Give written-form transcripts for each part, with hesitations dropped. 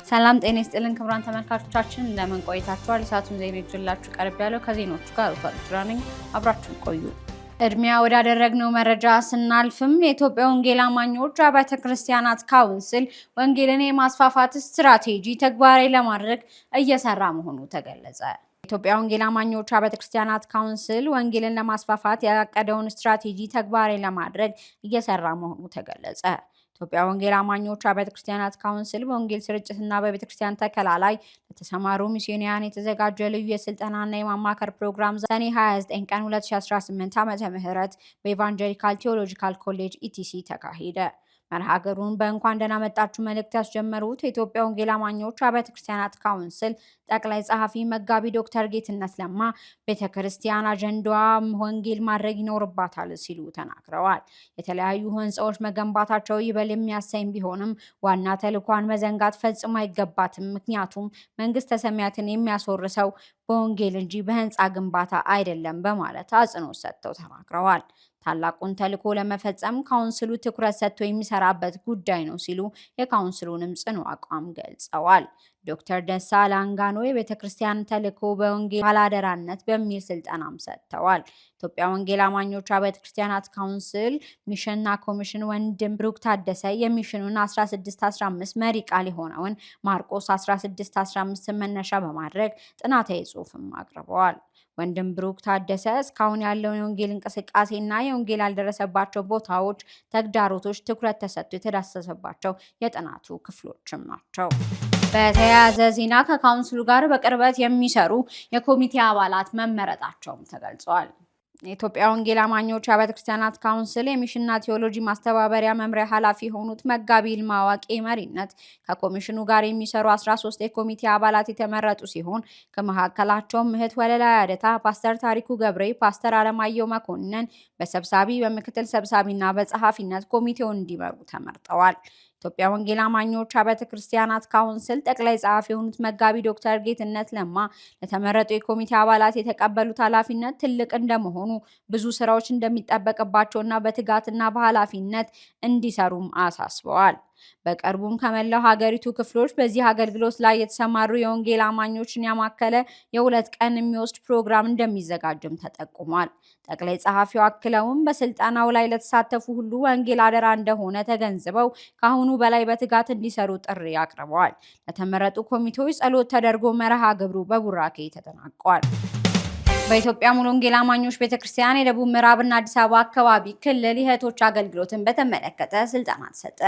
ሰላም ጤና ይስጥልን ክቡራን ተመልካቾቻችን እንደምን ቆይታችኋል? ሰዓቱን ዜና ይዤላችሁ ቀርብ ያለው ከዜናዎቹ ጋር ወጣችራነኝ አብራችሁን ቆዩ። እድሜያ ወዳደረግነው መረጃ ስናልፍም የኢትዮጵያ ወንጌል አማኞች አብያተ ክርስቲያናት ካውንስል ወንጌልን የማስፋፋት ስትራቴጂ ተግባራዊ ለማድረግ እየሰራ መሆኑ ተገለጸ። የኢትዮጵያ ወንጌል አማኞች አብያተ ክርስቲያናት ካውንስል ወንጌልን ለማስፋፋት ያቀደውን ስትራቴጂ ተግባራዊ ለማድረግ እየሰራ መሆኑ ተገለጸ። ኢትዮጵያ ወንጌል አማኞች አብያተ ክርስቲያናት ካውንስል በወንጌል ስርጭትና በቤተ ክርስቲያን ተከላ ላይ ለተሰማሩ ሚስዮናውያን የተዘጋጀ ልዩ የስልጠናና የማማከር ፕሮግራም ሰኔ 29 ቀን 2018 ዓ.ም በኢቫንጀሊካል ቴዎሎጂካል ኮሌጅ ኢቲሲ ተካሄደ። መርሃ ግብሩን በእንኳን ደህና መጣችሁ መልእክት ያስጀመሩት የኢትዮጵያ ወንጌል አማኞች አብያተ ክርስቲያናት ካውንስል ጠቅላይ ጸሐፊ መጋቢ ዶክተር ጌትነት ለማ ቤተክርስቲያን አጀንዳዋ ወንጌል ማድረግ ይኖርባታል ሲሉ ተናግረዋል። የተለያዩ ህንፃዎች መገንባታቸው ይበል የሚያሰኝ ቢሆንም ዋና ተልዕኳን መዘንጋት ፈጽሞ አይገባትም። ምክንያቱም መንግስተ ሰማያትን የሚያስወርሰው በወንጌል እንጂ በህንፃ ግንባታ አይደለም በማለት አጽንኦት ሰጥተው ተናግረዋል። ታላቁን ተልዕኮ ለመፈጸም ካውንስሉ ትኩረት ሰጥቶ የሚሰራበት ጉዳይ ነው ሲሉ የካውንስሉንም ጽኑ አቋም ገልጸዋል። ዶክተር ደሳ ላንጋኖ የቤተክርስቲያን ተልዕኮ በወንጌል ባላደራነት በሚል ስልጠናም ሰጥተዋል። ኢትዮጵያ ወንጌል አማኞች አብያተ ክርስቲያናት ካውንስል ሚሽንና ኮሚሽን ወንድም ብሩክ ታደሰ የሚሽኑን 1615 መሪ ቃል የሆነውን ማርቆስ 1615 መነሻ በማድረግ ጥናታዊ ጽሑፍም አቅርበዋል። ወንድም ብሩክ ታደሰ እስካሁን ያለውን የወንጌል እንቅስቃሴና የወንጌል ያልደረሰባቸው ቦታዎች፣ ተግዳሮቶች ትኩረት ተሰጥቶ የተዳሰሰባቸው የጥናቱ ክፍሎችም ናቸው። በተያያዘ ዜና ከካውንስሉ ጋር በቅርበት የሚሰሩ የኮሚቴ አባላት መመረጣቸውም ተገልጿል። የኢትዮጵያ ወንጌል አማኞች አብያተ ክርስቲያናት ካውንስል የሚሽንና ቴዎሎጂ ማስተባበሪያ መምሪያ ኃላፊ የሆኑት መጋቢ ይልማ ዋቄ መሪነት ከኮሚሽኑ ጋር የሚሰሩ 13 የኮሚቴ አባላት የተመረጡ ሲሆን ከመካከላቸውም እህት ወለላ ያደታ፣ ፓስተር ታሪኩ ገብሬ፣ ፓስተር አለማየሁ መኮንን በሰብሳቢ በምክትል ሰብሳቢና በጸሐፊነት ኮሚቴውን እንዲመሩ ተመርጠዋል። ኢትዮጵያ ወንጌል አማኞች አብያተ ክርስቲያናት ካውንስል ጠቅላይ ጸሐፊ የሆኑት መጋቢ ዶክተር ጌትነት ለማ ለተመረጡ የኮሚቴ አባላት የተቀበሉት ኃላፊነት ትልቅ እንደመሆኑ ብዙ ስራዎች እንደሚጠበቅባቸውና በትጋትና በኃላፊነት እንዲሰሩም አሳስበዋል። በቅርቡም ከመላው ሀገሪቱ ክፍሎች በዚህ አገልግሎት ላይ የተሰማሩ የወንጌል አማኞችን ያማከለ የ2 ቀን የሚወስድ ፕሮግራም እንደሚዘጋጅም ተጠቁሟል። ጠቅላይ ጸሐፊው አክለውም በስልጠናው ላይ ለተሳተፉ ሁሉ ወንጌል አደራ እንደሆነ ተገንዝበው ከአሁኑ በላይ በትጋት እንዲሰሩ ጥሪ አቅርበዋል። ለተመረጡ ኮሚቴዎች ጸሎት ተደርጎ መርሃ ግብሩ በቡራኬ ተጠናቋል። በኢትዮጵያ ሙሉ ወንጌል አማኞች ቤተክርስቲያን የደቡብ ምዕራብና አዲስ አበባ አካባቢ ክልል የእህቶች አገልግሎትን በተመለከተ ስልጠና ተሰጠ።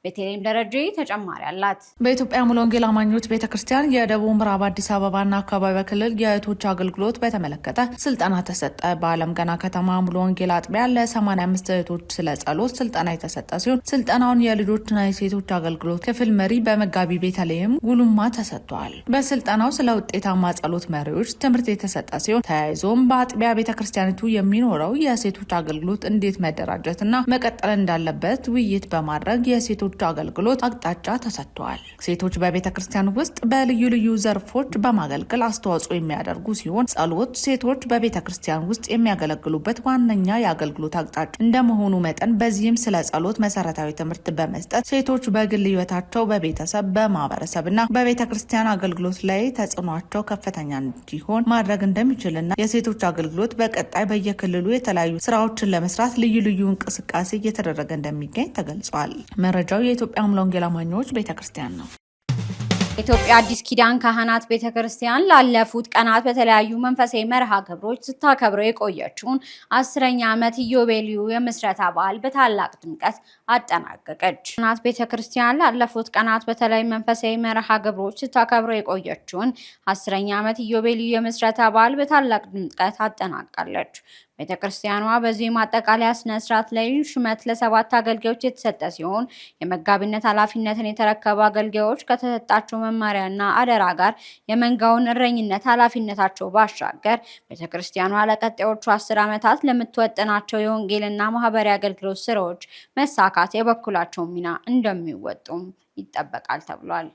ቤተልሔም ደረጀ ተጨማሪ አላት። በኢትዮጵያ ሙሉ ወንጌል አማኞች ቤተክርስቲያን የደቡብ ምዕራብ አዲስ አበባና አካባቢ ክልል የእህቶች አገልግሎት በተመለከተ ስልጠና ተሰጠ። በአለም ገና ከተማ ሙሉ ወንጌል አጥቢያ ለ85 እህቶች ስለ ጸሎት ስልጠና የተሰጠ ሲሆን ስልጠናውን የልጆችና የሴቶች አገልግሎት ክፍል መሪ በመጋቢ ቤተልሔም ጉሉማ ተሰጥቷል። በስልጠናው ስለ ውጤታማ ጸሎት መሪዎች ትምህርት የተሰጠ ሲሆን ተያይዞም በአጥቢያ ቤተክርስቲያኒቱ የሚኖረው የሴቶች አገልግሎት እንዴት መደራጀትና መቀጠል እንዳለበት ውይይት በማድረግ የሴቶች አገልግሎት አቅጣጫ ተሰጥቷል። ሴቶች በቤተክርስቲያን ውስጥ በልዩ ልዩ ዘርፎች በማገልገል አስተዋጽኦ የሚያደርጉ ሲሆን ጸሎት ሴቶች በቤተክርስቲያን ውስጥ የሚያገለግሉበት ዋነኛ የአገልግሎት አቅጣጫ እንደመሆኑ መጠን በዚህም ስለ ጸሎት መሰረታዊ ትምህርት በመስጠት ሴቶች በግል ሕይወታቸው፣ በቤተሰብ፣ በማህበረሰብና በቤተክርስቲያን አገልግሎት ላይ ተጽዕኗቸው ከፍተኛ እንዲሆን ማድረግ እንደሚችል የሴቶች አገልግሎት በቀጣይ በየክልሉ የተለያዩ ስራዎችን ለመስራት ልዩ ልዩ እንቅስቃሴ እየተደረገ እንደሚገኝ ተገልጿል። መረጃው የኢትዮጵያ ሙሉ ወንጌል አማኞች ቤተክርስቲያን ነው። ኢትዮጵያ አዲስ ኪዳን ካህናት ቤተክርስቲያን ላለፉት ቀናት በተለያዩ መንፈሳዊ መርሃ ግብሮች ስታከብረው የቆየችውን 10ኛ ዓመት ኢዮቤልዩ የምስረታ በዓል በታላቅ ድምቀት አጠናቀቀች። ካህናት ቤተክርስቲያን ላለፉት ቀናት በተለያዩ መንፈሳዊ መርሃ ግብሮች ስታከብረው የቆየችውን 10ኛ ዓመት ኢዮቤልዩ የምስረታ በዓል በታላቅ ድምቀት አጠናቃለች። ቤተክርስቲያኗ በዚህ ማጠቃለያ ስነ ስርዓት ላይ ሹመት ለ7 አገልጋዮች የተሰጠ ሲሆን የመጋቢነት ኃላፊነትን የተረከቡ አገልጋዮች ከተሰጣቸው መመሪያና አደራ ጋር የመንጋውን እረኝነት ኃላፊነታቸው ባሻገር ቤተክርስቲያኗ ለቀጣዮቹ 10 ዓመታት ለምትወጥናቸው የወንጌልና ማህበራዊ አገልግሎት ስራዎች መሳካት የበኩላቸው ሚና እንደሚወጡም ይጠበቃል ተብሏል።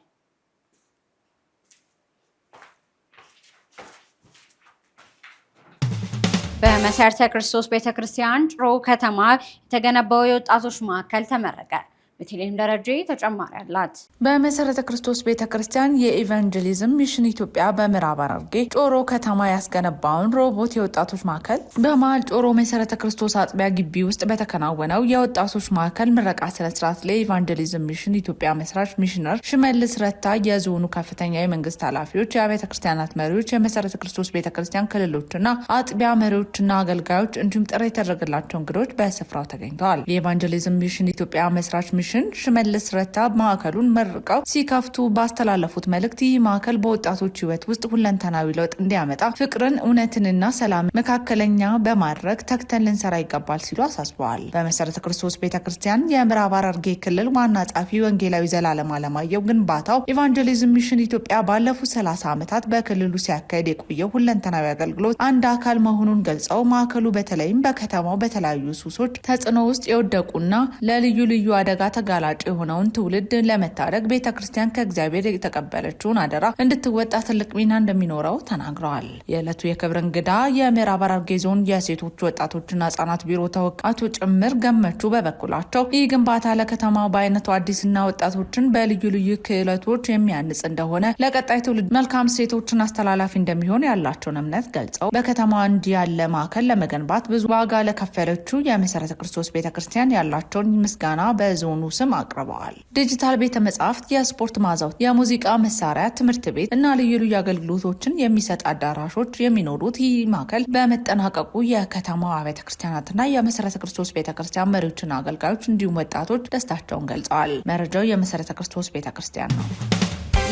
በመሰረተ ክርስቶስ ቤተክርስቲያን ጭሮ ከተማ የተገነባው የወጣቶች ማዕከል ተመረቀ። በተለይም ደረጃ ተጨማሪ አላት። በመሰረተ ክርስቶስ ቤተክርስቲያን የኢቫንጀሊዝም ሚሽን ኢትዮጵያ በምዕራብ ሐረርጌ ጮሮ ከተማ ያስገነባውን ሮቦት የወጣቶች ማዕከል በመሃል ጮሮ መሰረተ ክርስቶስ አጥቢያ ግቢ ውስጥ በተከናወነው የወጣቶች ማዕከል ምረቃ ስነስርዓት ላይ ኢቫንጀሊዝም ሚሽን ኢትዮጵያ መስራች ሚሽነር ሽመልስ ረታ፣ የዞኑ ከፍተኛ የመንግስት ኃላፊዎች፣ የቤተ ክርስቲያናት መሪዎች፣ የመሰረተ ክርስቶስ ቤተክርስቲያን ክልሎችና አጥቢያ መሪዎችና አገልጋዮች እንዲሁም ጥሪ የተደረገላቸው እንግዶች በስፍራው ተገኝተዋል። የኢቫንጀሊዝም ሚሽን ኢትዮጵያ መስራች ሚሽን ሽመልስ ረታ ማዕከሉን መርቀው ሲከፍቱ ባስተላለፉት መልእክት ይህ ማዕከል በወጣቶች ህይወት ውስጥ ሁለንተናዊ ለውጥ እንዲያመጣ ፍቅርን፣ እውነትንና ሰላም መካከለኛ በማድረግ ተግተን ልንሰራ ይገባል ሲሉ አሳስበዋል። በመሰረተ ክርስቶስ ቤተክርስቲያን የምዕራብ ሐረርጌ ክልል ዋና ጸሐፊ ወንጌላዊ ዘላለም አለማየሁ ግንባታው ኢቫንጀሊዝም ሚሽን ኢትዮጵያ ባለፉት 30 ዓመታት በክልሉ ሲያካሄድ የቆየው ሁለንተናዊ አገልግሎት አንድ አካል መሆኑን ገልጸው ማዕከሉ በተለይም በከተማው በተለያዩ ሱሶች ተጽዕኖ ውስጥ የወደቁና ለልዩ ልዩ አደጋ ተጋላጭ የሆነውን ትውልድ ለመታደግ ቤተክርስቲያን ከእግዚአብሔር የተቀበለችውን አደራ እንድትወጣ ትልቅ ሚና እንደሚኖረው ተናግረዋል። የዕለቱ የክብር እንግዳ የምዕራብ ሐረርጌ ዞን የሴቶች ወጣቶችና ህጻናት ቢሮ ተወካይ ጭምር ገመቹ በበኩላቸው ይህ ግንባታ ለከተማው በአይነቱ አዲስና ወጣቶችን በልዩ ልዩ ክህሎቶች የሚያንጽ እንደሆነ ለቀጣይ ትውልድ መልካም ሴቶችን አስተላላፊ እንደሚሆን ያላቸውን እምነት ገልጸው በከተማዋ እንዲህ ያለ ማዕከል ለመገንባት ብዙ ዋጋ ለከፈለችው የመሰረተ ክርስቶስ ቤተክርስቲያን ያላቸውን ምስጋና በዞኑ ስም አቅርበዋል። ዲጂታል ቤተ መጻሕፍት፣ የስፖርት ማዛውት፣ የሙዚቃ መሳሪያ፣ ትምህርት ቤት እና ልዩ ልዩ አገልግሎቶችን የሚሰጥ አዳራሾች የሚኖሩት ይህ ማዕከል በመጠናቀቁ የከተማዋ ቤተ ክርስቲያናትና የመሰረተ ክርስቶስ ቤተክርስቲያን መሪዎችና አገልጋዮች እንዲሁም ወጣቶች ደስታቸውን ገልጸዋል። መረጃው የመሰረተ ክርስቶስ ቤተክርስቲያን ነው።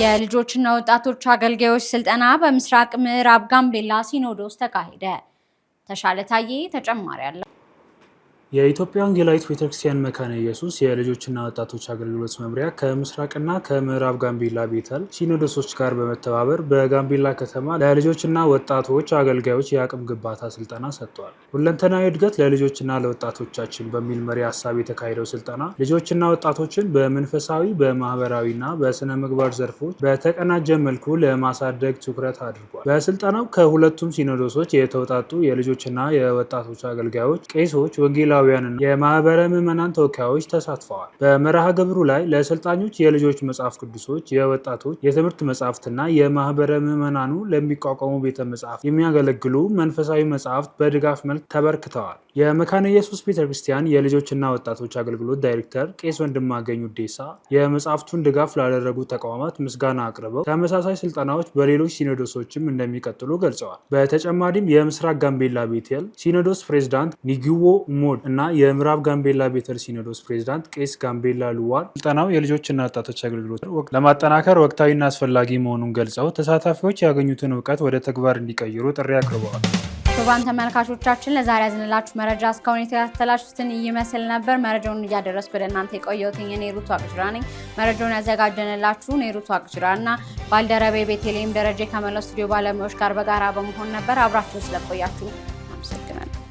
የልጆችና ወጣቶች አገልጋዮች ስልጠና በምስራቅ ምዕራብ ጋምቤላ ሲኖዶስ ተካሄደ። ተሻለ ታዬ ተጨማሪ አለ። የኢትዮጵያ ወንጌላዊት ቤተክርስቲያን መካነ ኢየሱስ የልጆችና ወጣቶች አገልግሎት መምሪያ ከምስራቅና ከምዕራብ ጋምቤላ ቤተል ሲኖዶሶች ጋር በመተባበር በጋምቤላ ከተማ ለልጆችና ወጣቶች አገልጋዮች የአቅም ግንባታ ስልጠና ሰጥቷል። ሁለንተናዊ እድገት ለልጆችና ለወጣቶቻችን በሚል መሪ ሀሳብ የተካሄደው ስልጠና ልጆችና ወጣቶችን በመንፈሳዊ፣ በማህበራዊና በስነ ምግባር ዘርፎች በተቀናጀ መልኩ ለማሳደግ ትኩረት አድርጓል። በስልጠናው ከሁለቱም ሲኖዶሶች የተውጣጡ የልጆችና የወጣቶች አገልጋዮች፣ ቄሶች፣ ወንጌላ የማህበረ ምዕመናን ተወካዮች ተሳትፈዋል። በመርሃ ግብሩ ላይ ለሰልጣኞች የልጆች መጽሐፍ ቅዱሶች፣ የወጣቶች የትምህርት መጽሐፍትና የማህበረ ምዕመናኑ ለሚቋቋሙ ቤተ መጽሐፍት የሚያገለግሉ መንፈሳዊ መጽሐፍት በድጋፍ መልክ ተበርክተዋል። የመካነ ኢየሱስ ቤተክርስቲያን የልጆችና ወጣቶች አገልግሎት ዳይሬክተር ቄስ ወንድማገኝ ውዴሳ የመጽሐፍቱን ድጋፍ ላደረጉ ተቋማት ምስጋና አቅርበው ተመሳሳይ ስልጠናዎች በሌሎች ሲኖዶሶችም እንደሚቀጥሉ ገልጸዋል። በተጨማሪም የምስራቅ ጋምቤላ ቤቴል ሲኖዶስ ፕሬዝዳንት ኒጊዎ ሞድ እና የምዕራብ ጋምቤላ ቤተል ሲኖዶስ ፕሬዝዳንት ቄስ ጋምቤላ ሉዋር ስልጠናው የልጆችና ወጣቶች አገልግሎት ለማጠናከር ወቅታዊና አስፈላጊ መሆኑን ገልጸው ተሳታፊዎች ያገኙትን እውቀት ወደ ተግባር እንዲቀይሩ ጥሪ አቅርበዋል። ክቡራን ተመልካቾቻችን ለዛሬ ያዝንላችሁ መረጃ እስካሁን የተከታተላችሁትን ይመስል ነበር። መረጃውን እያደረስኩ ወደ እናንተ የቆየሁት እኔ ሩቱ አቅጅራ ነኝ። መረጃውን ያዘጋጀንላችሁ እኔ ሩቱ አቅጅራ እና ባልደረቤ ቤተልሔም ደረጀ ከመላው ስቱዲዮ ባለሙያዎች ጋር በጋራ በመሆን ነበር። አብራችሁ ስለቆያችሁ አመሰግናለሁ።